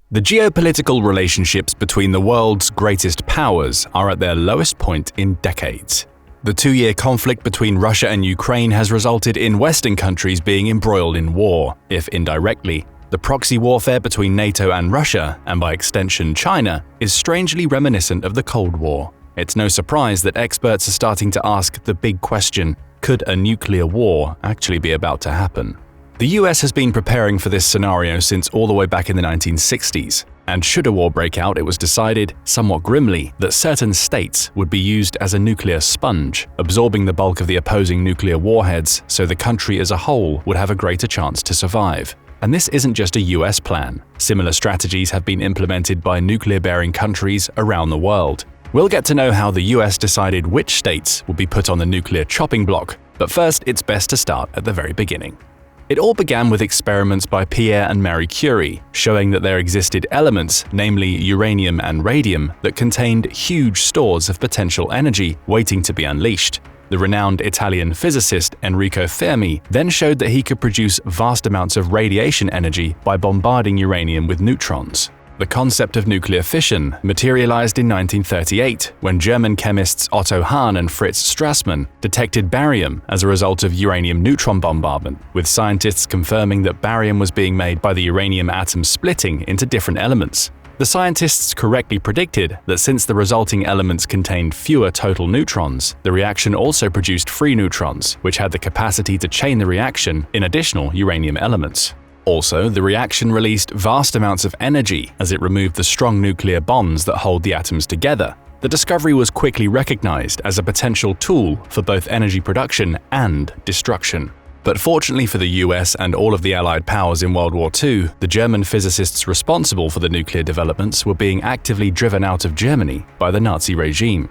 The geopolitical relationships between the world's greatest powers are at their lowest point in decades. The two-year conflict between Russia and Ukraine has resulted in Western countries being embroiled in war, if indirectly. The proxy warfare between NATO and Russia, and by extension China, is strangely reminiscent of the Cold War. It's no surprise that experts are starting to ask the big question, could a nuclear war actually be about to happen? The US has been preparing for this scenario since all the way back in the 1960s, and should a war break out, it was decided, somewhat grimly, that certain states would be used as a nuclear sponge, absorbing the bulk of the opposing nuclear warheads so the country as a whole would have a greater chance to survive. And this isn't just a US plan. Similar strategies have been implemented by nuclear-bearing countries around the world. We'll get to know how the US decided which states would be put on the nuclear chopping block, but first it's best to start at the very beginning. It all began with experiments by Pierre and Marie Curie, showing that there existed elements, namely uranium and radium, that contained huge stores of potential energy waiting to be unleashed. The renowned Italian physicist Enrico Fermi then showed that he could produce vast amounts of radiation energy by bombarding uranium with neutrons. The concept of nuclear fission materialized in 1938 when German chemists Otto Hahn and Fritz Strassmann detected barium as a result of uranium neutron bombardment, with scientists confirming that barium was being made by the uranium atom splitting into different elements. The scientists correctly predicted that since the resulting elements contained fewer total neutrons, the reaction also produced free neutrons, which had the capacity to chain the reaction in additional uranium elements. Also, the reaction released vast amounts of energy as it removed the strong nuclear bonds that hold the atoms together. The discovery was quickly recognized as a potential tool for both energy production and destruction. But fortunately for the US and all of the Allied powers in World War II, the German physicists responsible for the nuclear developments were being actively driven out of Germany by the Nazi regime.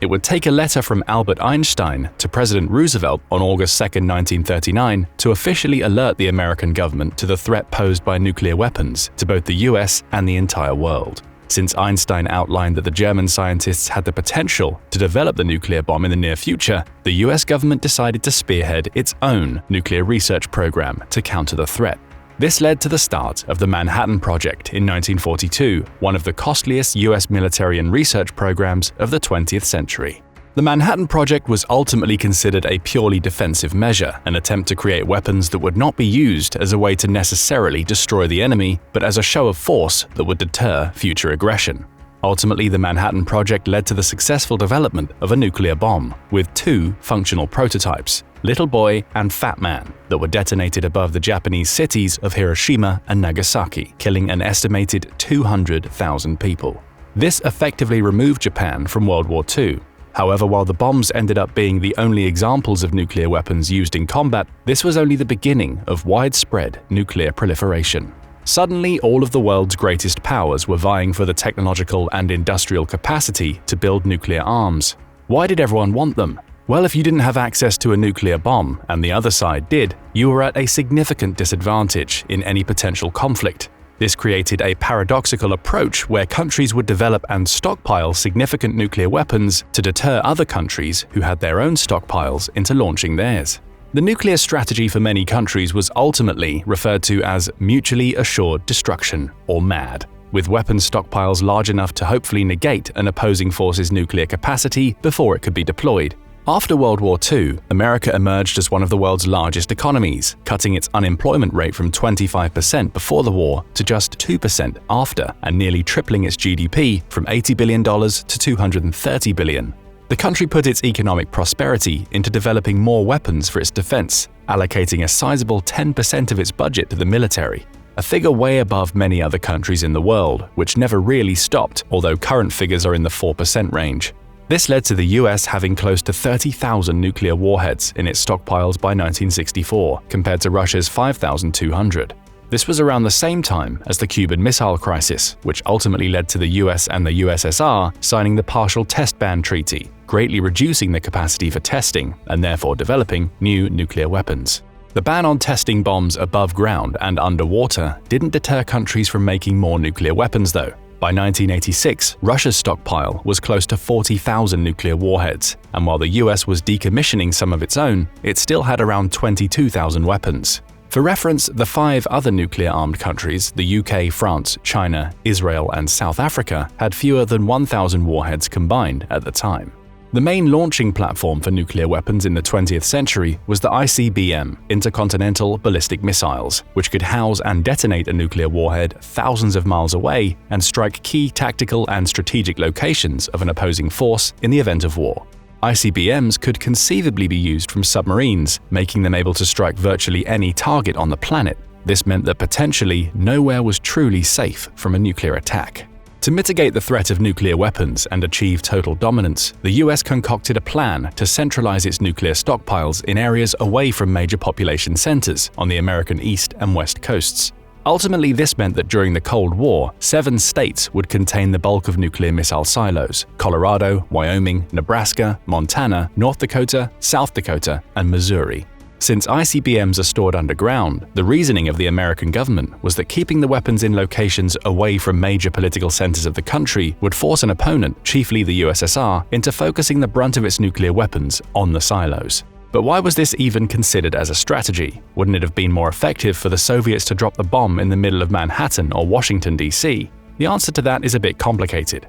It would take a letter from Albert Einstein to President Roosevelt on August 2, 1939, to officially alert the American government to the threat posed by nuclear weapons to both the US and the entire world. Since Einstein outlined that the German scientists had the potential to develop the nuclear bomb in the near future, the US government decided to spearhead its own nuclear research program to counter the threat. This led to the start of the Manhattan Project in 1942, one of the costliest US military and research programs of the 20th century. The Manhattan Project was ultimately considered a purely defensive measure, an attempt to create weapons that would not be used as a way to necessarily destroy the enemy, but as a show of force that would deter future aggression. Ultimately, the Manhattan Project led to the successful development of a nuclear bomb, with two functional prototypes, Little Boy and Fat Man, that were detonated above the Japanese cities of Hiroshima and Nagasaki, killing an estimated 200,000 people. This effectively removed Japan from World War II. However, while the bombs ended up being the only examples of nuclear weapons used in combat, this was only the beginning of widespread nuclear proliferation. Suddenly, all of the world's greatest powers were vying for the technological and industrial capacity to build nuclear arms. Why did everyone want them? Well, if you didn't have access to a nuclear bomb, and the other side did, you were at a significant disadvantage in any potential conflict. This created a paradoxical approach where countries would develop and stockpile significant nuclear weapons to deter other countries who had their own stockpiles into launching theirs. The nuclear strategy for many countries was ultimately referred to as mutually assured destruction, or MAD, with weapons stockpiles large enough to hopefully negate an opposing force's nuclear capacity before it could be deployed. After World War II, America emerged as one of the world's largest economies, cutting its unemployment rate from 25% before the war to just 2% after, and nearly tripling its GDP from $80 billion to $230 billion. The country put its economic prosperity into developing more weapons for its defense, allocating a sizable 10% of its budget to the military, a figure way above many other countries in the world, which never really stopped, although current figures are in the 4% range. This led to the US having close to 30,000 nuclear warheads in its stockpiles by 1964, compared to Russia's 5,200. This was around the same time as the Cuban Missile Crisis, which ultimately led to the US and the USSR signing the Partial Test Ban Treaty, greatly reducing the capacity for testing and therefore developing new nuclear weapons. The ban on testing bombs above ground and underwater didn't deter countries from making more nuclear weapons, though. By 1986, Russia's stockpile was close to 40,000 nuclear warheads, and while the US was decommissioning some of its own, it still had around 22,000 weapons. For reference, the 5 other nuclear-armed countries, the UK, France, China, Israel, and South Africa, had fewer than 1,000 warheads combined at the time. The main launching platform for nuclear weapons in the 20th century was the ICBM, Intercontinental Ballistic Missiles, which could house and detonate a nuclear warhead thousands of miles away and strike key tactical and strategic locations of an opposing force in the event of war. ICBMs could conceivably be used from submarines, making them able to strike virtually any target on the planet. This meant that potentially nowhere was truly safe from a nuclear attack. To mitigate the threat of nuclear weapons and achieve total dominance, the US concocted a plan to centralize its nuclear stockpiles in areas away from major population centers on the American east and west coasts. Ultimately, this meant that during the Cold War, 7 states would contain the bulk of nuclear missile silos: Colorado, Wyoming, Nebraska, Montana, North Dakota, South Dakota, and Missouri. Since ICBMs are stored underground, the reasoning of the American government was that keeping the weapons in locations away from major political centers of the country would force an opponent, chiefly the USSR, into focusing the brunt of its nuclear weapons on the silos. But why was this even considered as a strategy? Wouldn't it have been more effective for the Soviets to drop the bomb in the middle of Manhattan or Washington, D.C.? The answer to that is a bit complicated.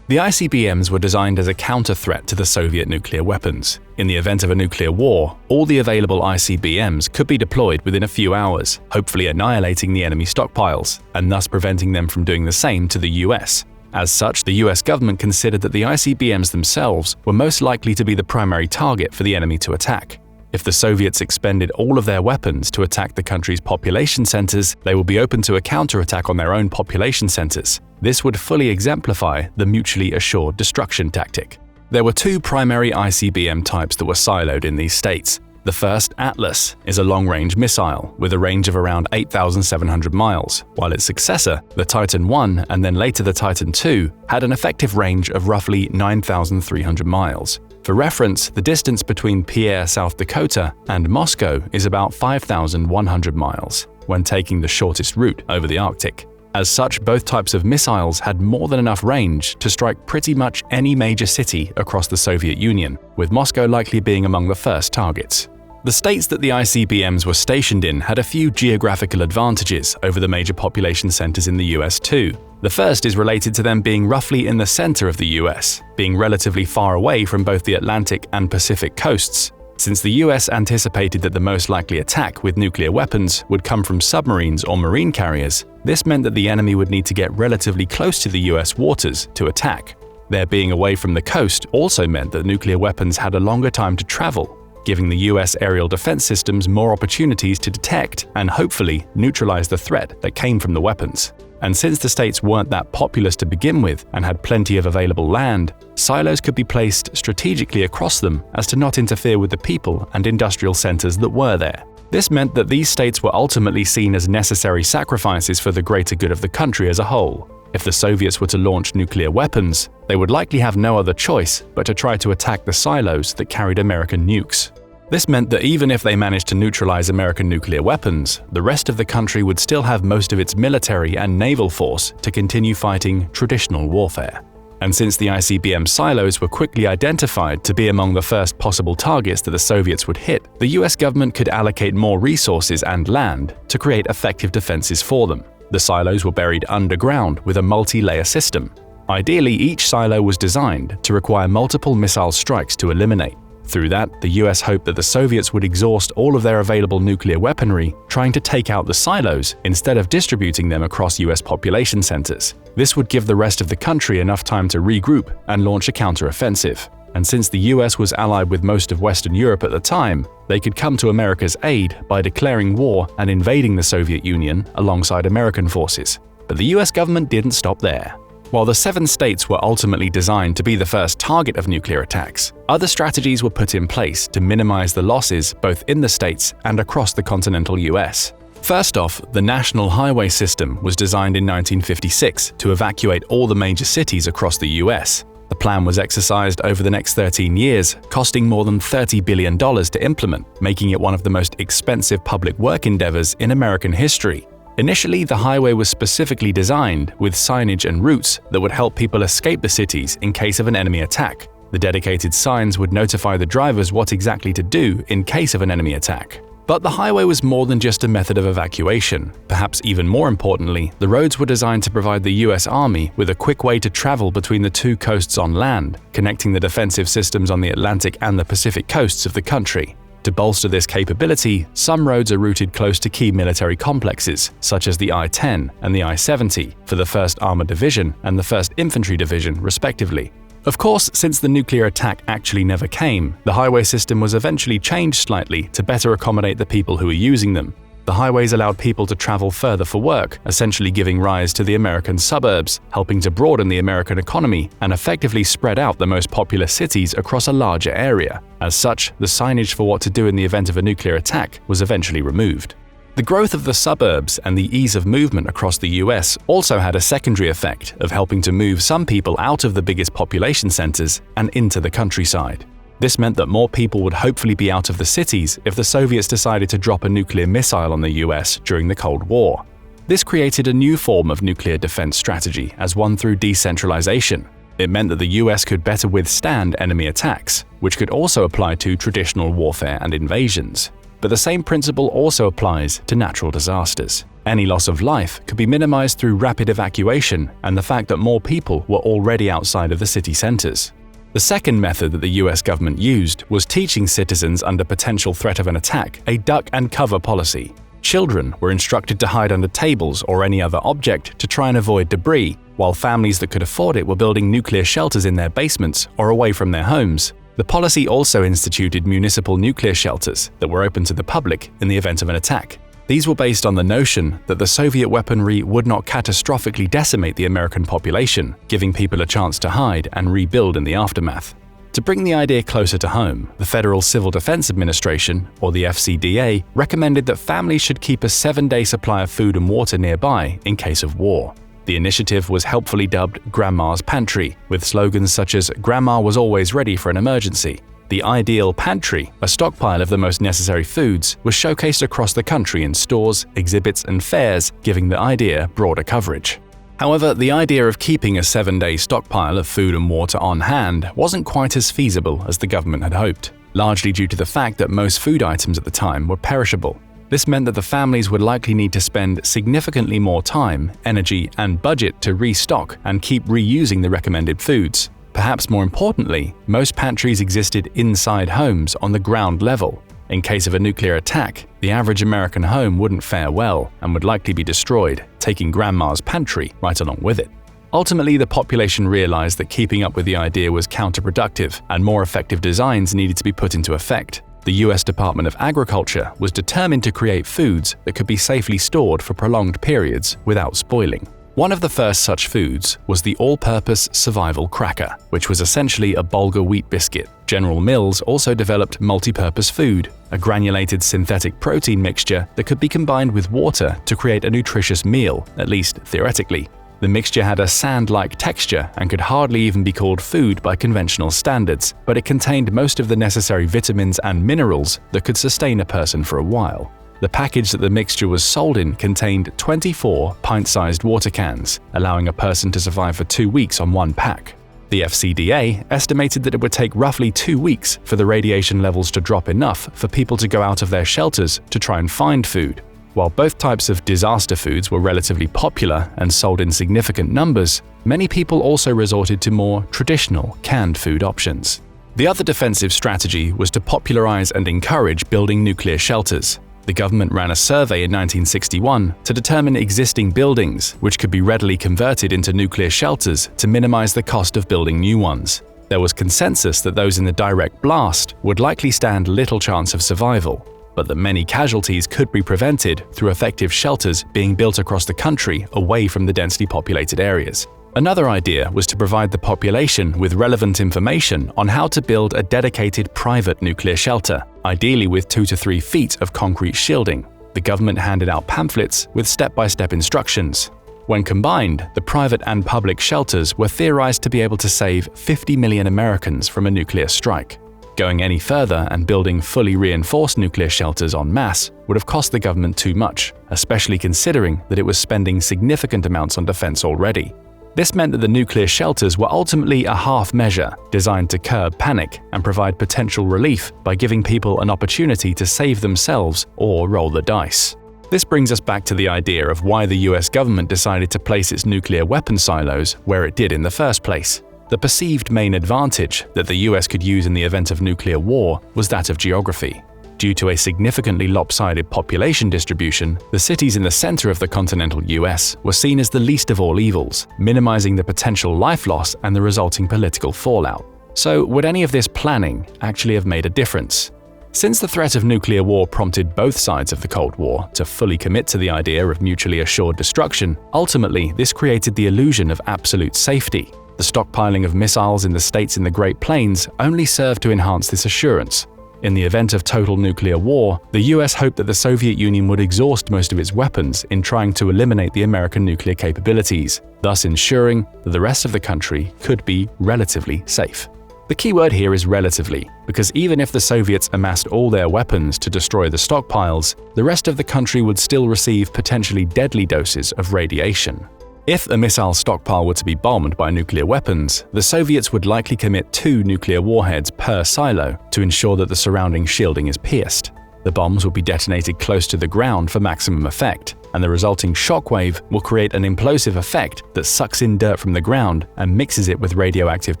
The ICBMs were designed as a counter-threat to the Soviet nuclear weapons. In the event of a nuclear war, all the available ICBMs could be deployed within a few hours, hopefully annihilating the enemy stockpiles, and thus preventing them from doing the same to the US. As such, the US government considered that the ICBMs themselves were most likely to be the primary target for the enemy to attack. If the Soviets expended all of their weapons to attack the country's population centers, they would be open to a counterattack on their own population centers. This would fully exemplify the mutually assured destruction tactic. There were 2 primary ICBM types that were siloed in these states. The first, Atlas, is a long-range missile with a range of around 8,700 miles, while its successor, the Titan I and then later the Titan II, had an effective range of roughly 9,300 miles. For reference, the distance between Pierre, South Dakota, and Moscow is about 5,100 miles, when taking the shortest route over the Arctic. As such, both types of missiles had more than enough range to strike pretty much any major city across the Soviet Union, with Moscow likely being among the first targets. The states that the ICBMs were stationed in had a few geographical advantages over the major population centers in the US too. The first is related to them being roughly in the center of the US, being relatively far away from both the Atlantic and Pacific coasts. Since the US anticipated that the most likely attack with nuclear weapons would come from submarines or marine carriers, this meant that the enemy would need to get relatively close to the US waters to attack. Their being away from the coast also meant that nuclear weapons had a longer time to travel, giving the US aerial defense systems more opportunities to detect and hopefully neutralize the threat that came from the weapons. And since the states weren't that populous to begin with and had plenty of available land, silos could be placed strategically across them as to not interfere with the people and industrial centers that were there. This meant that these states were ultimately seen as necessary sacrifices for the greater good of the country as a whole. If the Soviets were to launch nuclear weapons, they would likely have no other choice but to try to attack the silos that carried American nukes. This meant that even if they managed to neutralize American nuclear weapons, the rest of the country would still have most of its military and naval force to continue fighting traditional warfare. And since the ICBM silos were quickly identified to be among the first possible targets that the Soviets would hit, the US government could allocate more resources and land to create effective defenses for them. The silos were buried underground with a multi-layer system. Ideally, each silo was designed to require multiple missile strikes to eliminate. Through that, the US hoped that the Soviets would exhaust all of their available nuclear weaponry trying to take out the silos instead of distributing them across US population centers. This would give the rest of the country enough time to regroup and launch a counteroffensive. And since the US was allied with most of Western Europe at the time, they could come to America's aid by declaring war and invading the Soviet Union alongside American forces. But the US government didn't stop there. While the 7 states were ultimately designed to be the first target of nuclear attacks, other strategies were put in place to minimize the losses both in the states and across the continental US. First off, the National Highway System was designed in 1956 to evacuate all the major cities across the US. The plan was exercised over the next 13 years, costing more than $30 billion to implement, making it one of the most expensive public work endeavors in American history. Initially, the highway was specifically designed with signage and routes that would help people escape the cities in case of an enemy attack. The dedicated signs would notify the drivers what exactly to do in case of an enemy attack. But the highway was more than just a method of evacuation. Perhaps even more importantly, the roads were designed to provide the US Army with a quick way to travel between the two coasts on land, connecting the defensive systems on the Atlantic and the Pacific coasts of the country. To bolster this capability, some roads are routed close to key military complexes, such as the I-10 and the I-70, for the 1st Armored Division and the 1st Infantry Division, respectively. Of course, since the nuclear attack actually never came, the highway system was eventually changed slightly to better accommodate the people who were using them. The highways allowed people to travel further for work, essentially giving rise to the American suburbs, helping to broaden the American economy and effectively spread out the most populous cities across a larger area. As such, the signage for what to do in the event of a nuclear attack was eventually removed. The growth of the suburbs and the ease of movement across the US also had a secondary effect of helping to move some people out of the biggest population centers and into the countryside. This meant that more people would hopefully be out of the cities if the Soviets decided to drop a nuclear missile on the US during the Cold War. This created a new form of nuclear defense strategy as one through decentralization. It meant that the US could better withstand enemy attacks, which could also apply to traditional warfare and invasions. But the same principle also applies to natural disasters. Any loss of life could be minimized through rapid evacuation and the fact that more people were already outside of the city centers. The second method that the US government used was teaching citizens under potential threat of an attack a duck and cover policy. Children were instructed to hide under tables or any other object to try and avoid debris, while families that could afford it were building nuclear shelters in their basements or away from their homes. The policy also instituted municipal nuclear shelters that were open to the public in the event of an attack. These were based on the notion that the Soviet weaponry would not catastrophically decimate the American population, giving people a chance to hide and rebuild in the aftermath. To bring the idea closer to home, the Federal Civil Defense Administration, or the FCDA, recommended that families should keep a 7-day supply of food and water nearby in case of war. The initiative was helpfully dubbed Grandma's Pantry, with slogans such as "Grandma was always ready for an emergency." The ideal pantry, a stockpile of the most necessary foods, was showcased across the country in stores, exhibits, and fairs, giving the idea broader coverage. However, the idea of keeping a 7-day stockpile of food and water on hand wasn't quite as feasible as the government had hoped, largely due to the fact that most food items at the time were perishable. This meant that the families would likely need to spend significantly more time, energy, and budget to restock and keep reusing the recommended foods. Perhaps more importantly, most pantries existed inside homes on the ground level. In case of a nuclear attack, the average American home wouldn't fare well and would likely be destroyed, taking Grandma's Pantry right along with it. Ultimately, the population realized that keeping up with the idea was counterproductive and more effective designs needed to be put into effect. The US Department of Agriculture was determined to create foods that could be safely stored for prolonged periods without spoiling. One of the first such foods was the all-purpose survival cracker, which was essentially a bulgur wheat biscuit. General Mills also developed multi-purpose food, a granulated synthetic protein mixture that could be combined with water to create a nutritious meal, at least theoretically. The mixture had a sand-like texture and could hardly even be called food by conventional standards, but it contained most of the necessary vitamins and minerals that could sustain a person for a while. The package that the mixture was sold in contained 24 pint-sized water cans, allowing a person to survive for 2 weeks on one pack. The FCDA estimated that it would take roughly 2 weeks for the radiation levels to drop enough for people to go out of their shelters to try and find food. While both types of disaster foods were relatively popular and sold in significant numbers, many people also resorted to more traditional canned food options. The other defensive strategy was to popularize and encourage building nuclear shelters. The government ran a survey in 1961 to determine existing buildings which could be readily converted into nuclear shelters to minimize the cost of building new ones. There was consensus that those in the direct blast would likely stand little chance of survival, but that many casualties could be prevented through effective shelters being built across the country away from the densely populated areas. Another idea was to provide the population with relevant information on how to build a dedicated private nuclear shelter, ideally with 2 to 3 feet of concrete shielding. The government handed out pamphlets with step-by-step instructions. When combined, the private and public shelters were theorized to be able to save 50 million Americans from a nuclear strike. Going any further and building fully reinforced nuclear shelters en masse would have cost the government too much, especially considering that it was spending significant amounts on defense already. This meant that the nuclear shelters were ultimately a half measure designed to curb panic and provide potential relief by giving people an opportunity to save themselves or roll the dice. This brings us back to the idea of why the US government decided to place its nuclear weapon silos where it did in the first place. The perceived main advantage that the US could use in the event of nuclear war was that of geography. Due to a significantly lopsided population distribution, the cities in the center of the continental US were seen as the least of all evils, minimizing the potential life loss and the resulting political fallout. So, would any of this planning actually have made a difference? Since the threat of nuclear war prompted both sides of the Cold War to fully commit to the idea of mutually assured destruction, ultimately this created the illusion of absolute safety. The stockpiling of missiles in the states in the Great Plains only served to enhance this assurance. In the event of total nuclear war, the US hoped that the Soviet Union would exhaust most of its weapons in trying to eliminate the American nuclear capabilities, thus ensuring that the rest of the country could be relatively safe. The key word here is relatively, because even if the Soviets amassed all their weapons to destroy the stockpiles, the rest of the country would still receive potentially deadly doses of radiation. If a missile stockpile were to be bombed by nuclear weapons, the Soviets would likely commit 2 nuclear warheads per silo to ensure that the surrounding shielding is pierced. The bombs will be detonated close to the ground for maximum effect, and the resulting shockwave will create an implosive effect that sucks in dirt from the ground and mixes it with radioactive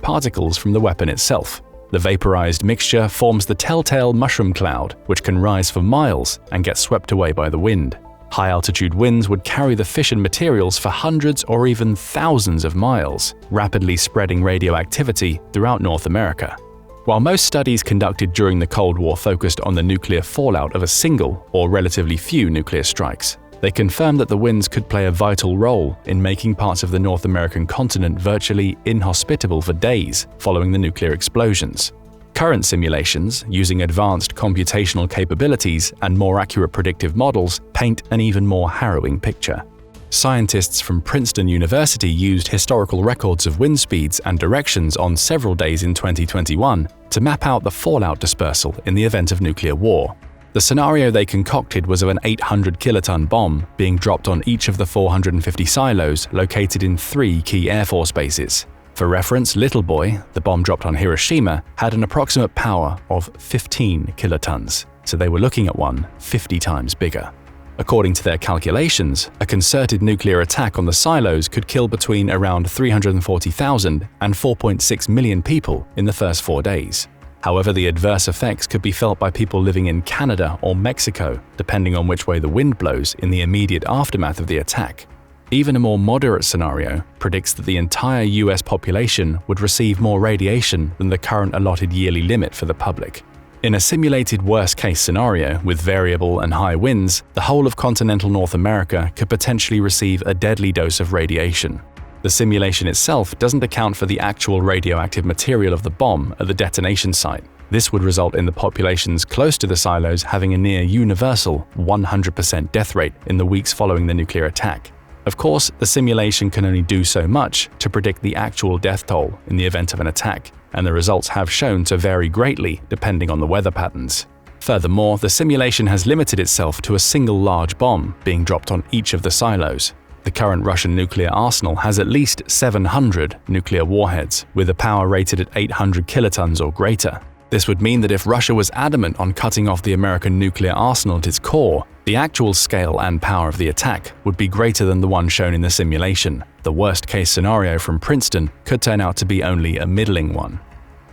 particles from the weapon itself. The vaporized mixture forms the telltale mushroom cloud, which can rise for miles and get swept away by the wind. High-altitude winds would carry the fission materials for hundreds or even thousands of miles, rapidly spreading radioactivity throughout North America. While most studies conducted during the Cold War focused on the nuclear fallout of a single or relatively few nuclear strikes, they confirmed that the winds could play a vital role in making parts of the North American continent virtually inhospitable for days following the nuclear explosions. Current simulations, using advanced computational capabilities and more accurate predictive models, paint an even more harrowing picture. Scientists from Princeton University used historical records of wind speeds and directions on several days in 2021 to map out the fallout dispersal in the event of nuclear war. The scenario they concocted was of an 800-kiloton bomb being dropped on each of the 450 silos located in 3 key Air Force bases. For reference, Little Boy, the bomb dropped on Hiroshima, had an approximate power of 15 kilotons, so they were looking at one 50 times bigger. According to their calculations, a concerted nuclear attack on the silos could kill between around 340,000 and 4.6 million people in the first 4 days. However, the adverse effects could be felt by people living in Canada or Mexico, depending on which way the wind blows in the immediate aftermath of the attack. Even a more moderate scenario predicts that the entire US population would receive more radiation than the current allotted yearly limit for the public. In a simulated worst-case scenario with variable and high winds, the whole of continental North America could potentially receive a deadly dose of radiation. The simulation itself doesn't account for the actual radioactive material of the bomb at the detonation site. This would result in the populations close to the silos having a near universal 100% death rate in the weeks following the nuclear attack. Of course, the simulation can only do so much to predict the actual death toll in the event of an attack, and the results have shown to vary greatly depending on the weather patterns. Furthermore, the simulation has limited itself to a single large bomb being dropped on each of the silos. The current Russian nuclear arsenal has at least 700 nuclear warheads, with a power rated at 800 kilotons or greater. This would mean that if Russia was adamant on cutting off the American nuclear arsenal at its core, the actual scale and power of the attack would be greater than the one shown in the simulation. The worst-case scenario from Princeton could turn out to be only a middling one.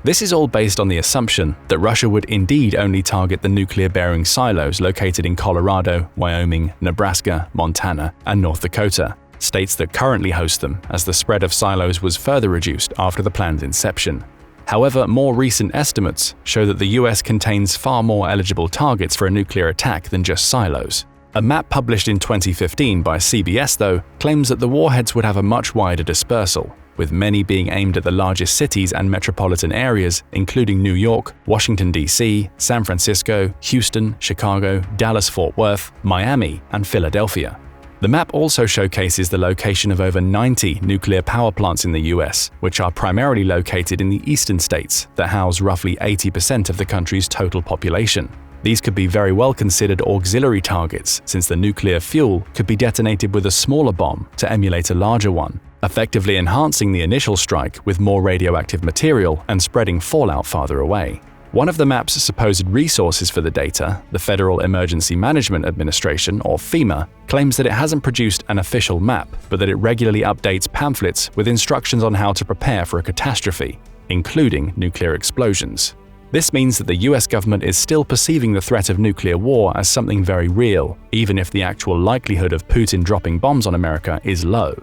This is all based on the assumption that Russia would indeed only target the nuclear-bearing silos located in Colorado, Wyoming, Nebraska, Montana, and North Dakota, states that currently host them, as the spread of silos was further reduced after the plan's inception. However, more recent estimates show that the US contains far more eligible targets for a nuclear attack than just silos. A map published in 2015 by CBS, though, claims that the warheads would have a much wider dispersal, with many being aimed at the largest cities and metropolitan areas, including New York, Washington, D.C., San Francisco, Houston, Chicago, Dallas-Fort Worth, Miami, and Philadelphia. The map also showcases the location of over 90 nuclear power plants in the US, which are primarily located in the eastern states that house roughly 80% of the country's total population. These could be very well considered auxiliary targets, since the nuclear fuel could be detonated with a smaller bomb to emulate a larger one, effectively enhancing the initial strike with more radioactive material and spreading fallout farther away. One of the map's supposed resources for the data, the Federal Emergency Management Administration, or FEMA, claims that it hasn't produced an official map, but that it regularly updates pamphlets with instructions on how to prepare for a catastrophe, including nuclear explosions. This means that the US government is still perceiving the threat of nuclear war as something very real, even if the actual likelihood of Putin dropping bombs on America is low.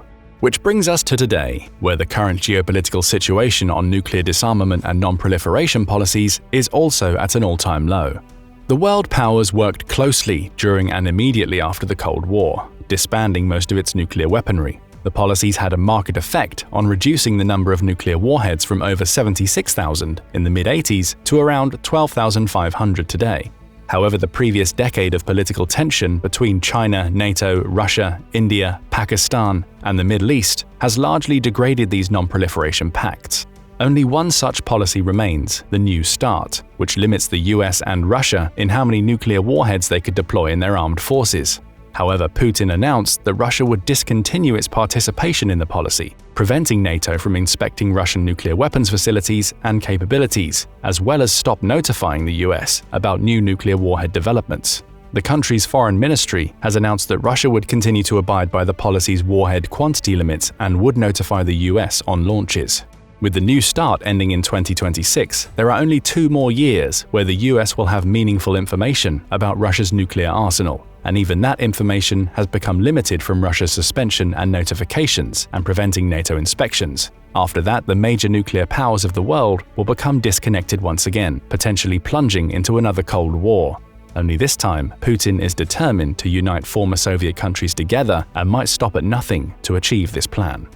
Which brings us to today, where the current geopolitical situation on nuclear disarmament and non-proliferation policies is also at an all-time low. The world powers worked closely during and immediately after the Cold War, disbanding most of its nuclear weaponry. The policies had a marked effect on reducing the number of nuclear warheads from over 76,000 in the mid-80s to around 12,500 today. However, the previous decade of political tension between China, NATO, Russia, India, Pakistan, and the Middle East has largely degraded these non-proliferation pacts. Only one such policy remains, the New START, which limits the US and Russia in how many nuclear warheads they could deploy in their armed forces. However, Putin announced that Russia would discontinue its participation in the policy, preventing NATO from inspecting Russian nuclear weapons facilities and capabilities, as well as stop notifying the US about new nuclear warhead developments. The country's foreign ministry has announced that Russia would continue to abide by the policy's warhead quantity limits and would notify the US on launches. With the New START ending in 2026, there are only 2 more years where the US will have meaningful information about Russia's nuclear arsenal, and even that information has become limited from Russia's suspension and notifications and preventing NATO inspections. After that, the major nuclear powers of the world will become disconnected once again, potentially plunging into another Cold War. Only this time, Putin is determined to unite former Soviet countries together and might stop at nothing to achieve this plan.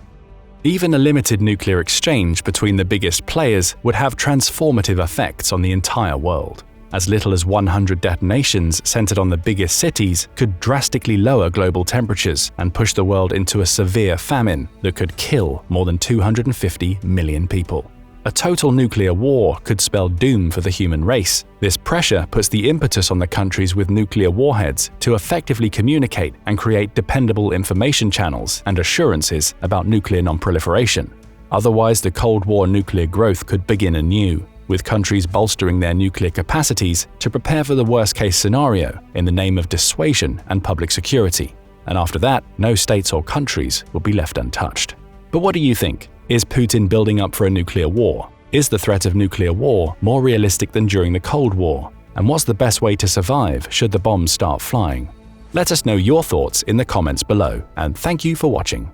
Even a limited nuclear exchange between the biggest players would have transformative effects on the entire world. As little as 100 detonations centered on the biggest cities could drastically lower global temperatures and push the world into a severe famine that could kill more than 250 million people. A total nuclear war could spell doom for the human race. This pressure puts the impetus on the countries with nuclear warheads to effectively communicate and create dependable information channels and assurances about nuclear non-proliferation. Otherwise, the Cold War nuclear growth could begin anew, with countries bolstering their nuclear capacities to prepare for the worst-case scenario in the name of dissuasion and public security. And after that, no states or countries will be left untouched. But what do you think? Is Putin building up for a nuclear war? Is the threat of nuclear war more realistic than during the Cold War? And what's the best way to survive should the bombs start flying? Let us know your thoughts in the comments below, and thank you for watching.